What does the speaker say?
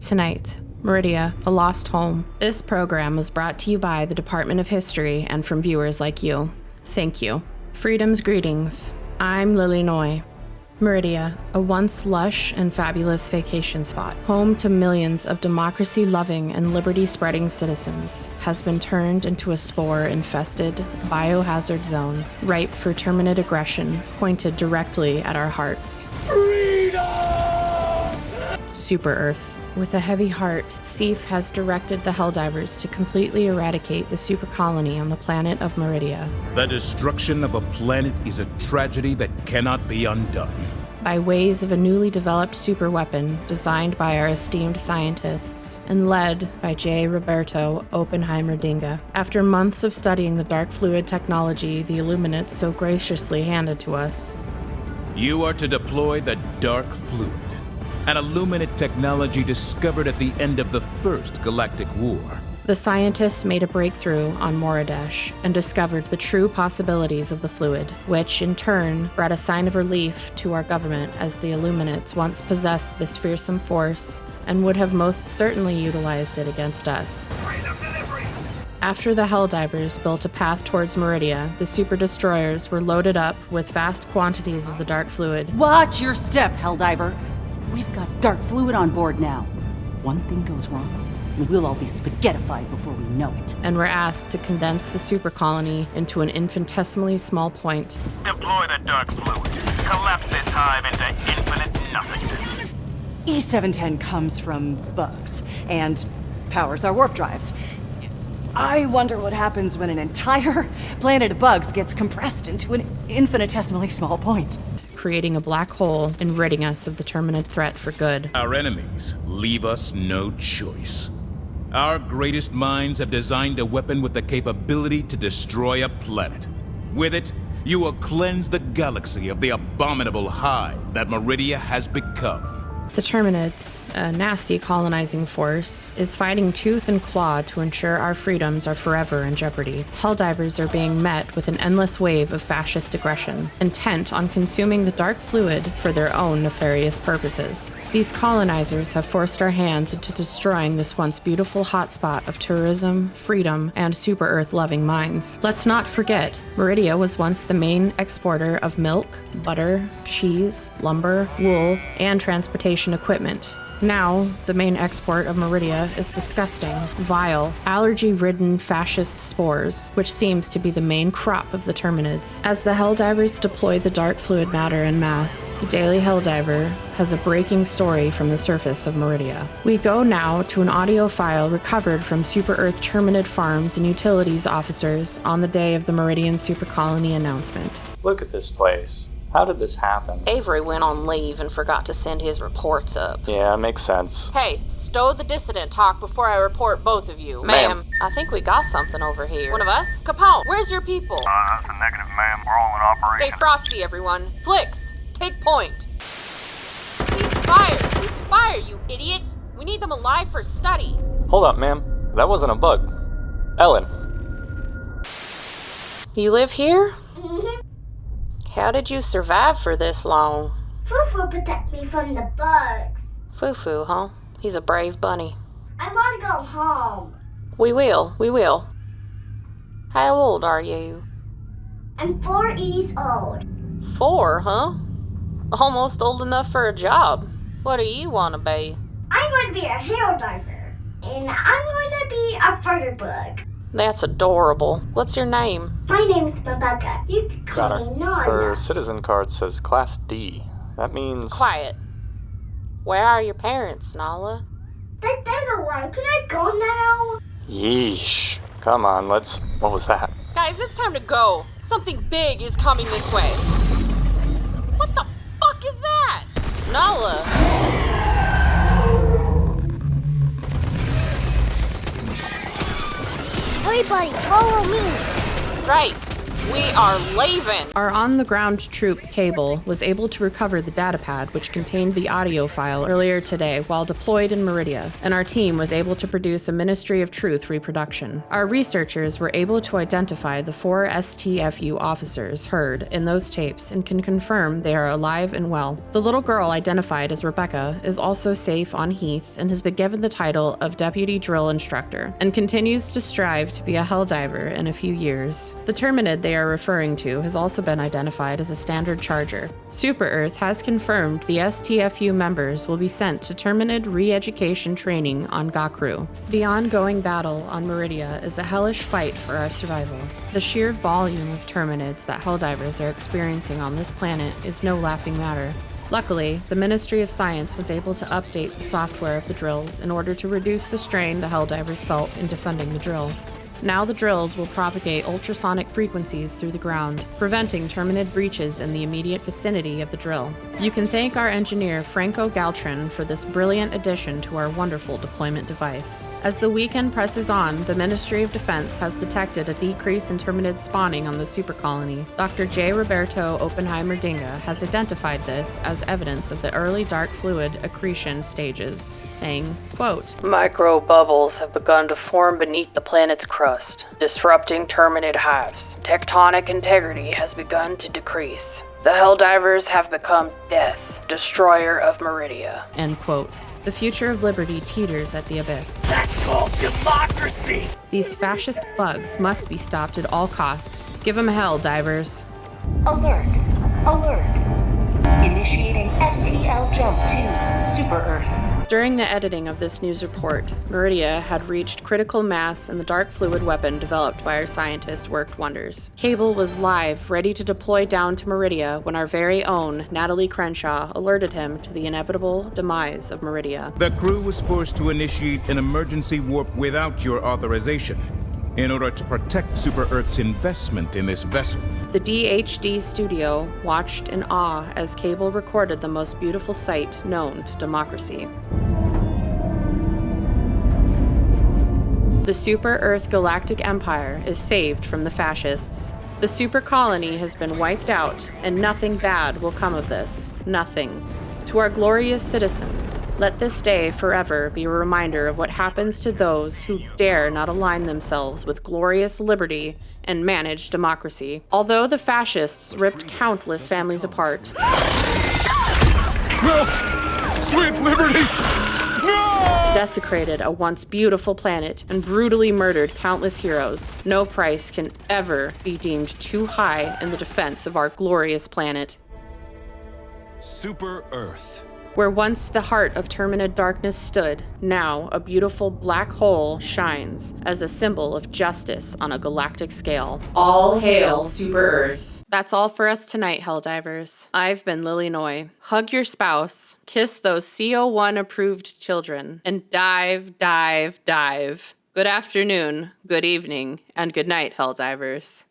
Tonight, Meridia, a lost home. This program was brought to you by the Department of History and from viewers like you. Thank you. Freedom's greetings. I'm Lily Noy. Meridia, a once lush and fabulous vacation spot, home to millions of democracy-loving and liberty-spreading citizens, has been turned into a spore-infested biohazard zone, ripe for Terminid aggression pointed directly at our hearts. Freedom! Super Earth. With a heavy heart, Seif has directed the Helldivers to completely eradicate the supercolony on the planet of Meridia. The destruction of a planet is a tragedy that cannot be undone. By ways of a newly developed superweapon designed by our esteemed scientists and led by J. Roberto Oppenheimerdinga. After months of studying the dark fluid technology the Illuminates so graciously handed to us. You are to deploy the dark fluid, an Illuminate technology discovered at the end of the First Galactic War. The scientists made a breakthrough on Moridesh and discovered the true possibilities of the fluid, which in turn brought a sign of relief to our government as the Illuminates once possessed this fearsome force and would have most certainly utilized it against us. After the Helldivers built a path towards Meridia, the super destroyers were loaded up with vast quantities of the dark fluid. Watch your step, Helldiver! We've got dark fluid on board now. One thing goes wrong, and we'll all be spaghettified before we know it. And were asked to condense the supercolony into an infinitesimally small point. Deploy the dark fluid. Collapse this hive into infinite nothingness. E710 comes from bugs, and powers our warp drives. I wonder what happens when an entire planet of bugs gets compressed into an infinitesimally small point. Creating a black hole and ridding us of the Terminid threat for good. Our enemies leave us no choice. Our greatest minds have designed a weapon with the capability to destroy a planet. With it, you will cleanse the galaxy of the abominable hive that Meridia has become. The Terminids, a nasty colonizing force, is fighting tooth and claw to ensure our freedoms are forever in jeopardy. Helldivers are being met with an endless wave of fascist aggression, intent on consuming the dark fluid for their own nefarious purposes. These colonizers have forced our hands into destroying this once beautiful hotspot of tourism, freedom, and super Earth-loving minds. Let's not forget, Meridia was once the main exporter of milk, butter, cheese, lumber, wool, and transportation equipment. Now, the main export of Meridia is disgusting, vile, allergy-ridden fascist spores, which seems to be the main crop of the Terminids. As the Helldivers deploy the dark fluid matter en masse, the Daily Helldiver has a breaking story from the surface of Meridia. We go now to an audio file recovered from Super Earth Terminid farms and utilities officers on the day of the Meridian Supercolony announcement. Look at this place. How did this happen? Avery went on leave and forgot to send his reports up. Yeah, makes sense. Hey, stow the dissident talk before I report both of you. Ma'am, I think we got something over here. One of us? Capone, where's your people? That's a negative, ma'am. We're all in operation. Stay frosty, everyone. Flicks, take point. Cease fire! Cease fire, you idiot! We need them alive for study. Hold up, ma'am. That wasn't a bug. Ellen. You live here? Mm-hmm. How did you survive for this long? Fufu protect me from the bugs. Fufu, huh? He's a brave bunny. I want to go home. We will. How old are you? I'm 4 years old. 4, huh? Almost old enough for a job. What do you want to be? I'm going to be a Helldiver. And I'm going to be a fighter bug. That's adorable. What's your name? My name's Mabaka. You can call me Nala. Her citizen card says Class D. That means... Quiet. Where are your parents, Nala? They're away. Can I go now? Yeesh. Come on, let's... What was that? Guys, it's time to go. Something big is coming this way. What the fuck is that? Nala. Everybody, follow me. Drake, We are leaving! Our on-the-ground troop, Cable, was able to recover the datapad which contained the audio file earlier today while deployed in Meridia, and our team was able to produce a Ministry of Truth reproduction. Our researchers were able to identify the 4 STFU officers heard in those tapes and can confirm they are alive and well. The little girl identified as Rebecca is also safe on Heath and has been given the title of Deputy Drill Instructor and continues to strive to be a Helldiver in a few years. The Terminid they are referring to has also been identified as a standard charger. Super Earth has confirmed the STFU members will be sent to Terminid re-education training on Gakru. The ongoing battle on Meridia is a hellish fight for our survival. The sheer volume of Terminids that Helldivers are experiencing on this planet is no laughing matter. Luckily, the Ministry of Science was able to update the software of the drills in order to reduce the strain the Helldivers felt in defending the drill. Now the drills will propagate ultrasonic frequencies through the ground, preventing Terminid breaches in the immediate vicinity of the drill. You can thank our engineer Franco Galtrin for this brilliant addition to our wonderful deployment device. As the weekend presses on, the Ministry of Defense has detected a decrease in Terminid spawning on the Supercolony. Dr. J. Roberto Oppenheimerdinga has identified this as evidence of the early dark fluid accretion stages, saying, quote, "Micro-bubbles have begun to form beneath the planet's crust, disrupting Terminid hives. Tectonic integrity has begun to decrease. The Helldivers have become death, destroyer of Meridia." End quote. The future of liberty teeters at the abyss. That's called democracy! These fascist bugs must be stopped at all costs. Give 'em hell, divers. Alert! Alert! Initiating FTL jump to Super Earth. During the editing of this news report, Meridia had reached critical mass and the dark fluid weapon developed by our scientists worked wonders. Cable was live, ready to deploy down to Meridia when our very own Natalie Crenshaw alerted him to the inevitable demise of Meridia. The crew was forced to initiate an emergency warp without your authorization in order to protect Super Earth's investment in this vessel. The DHD studio watched in awe as Cable recorded the most beautiful sight known to democracy. The Super Earth Galactic Empire is saved from the fascists. The Supercolony has been wiped out, and nothing bad will come of this. Nothing. To our glorious citizens, let this day forever be a reminder of what happens to those who dare not align themselves with glorious liberty and managed democracy. Although the fascists ripped countless families apart, No! Sweet liberty! No! desecrated a once beautiful planet, and brutally murdered countless heroes, no price can ever be deemed too high in the defense of our glorious planet. Super Earth. Where once the heart of Terminid darkness stood, now a beautiful black hole shines as a symbol of justice on a galactic scale. All hail Super Earth. That's all for us tonight, Helldivers. I've been Lily Noy. Hug your spouse, kiss those CO1 approved children, and dive, dive, dive. Good afternoon, good evening, and good night, Helldivers.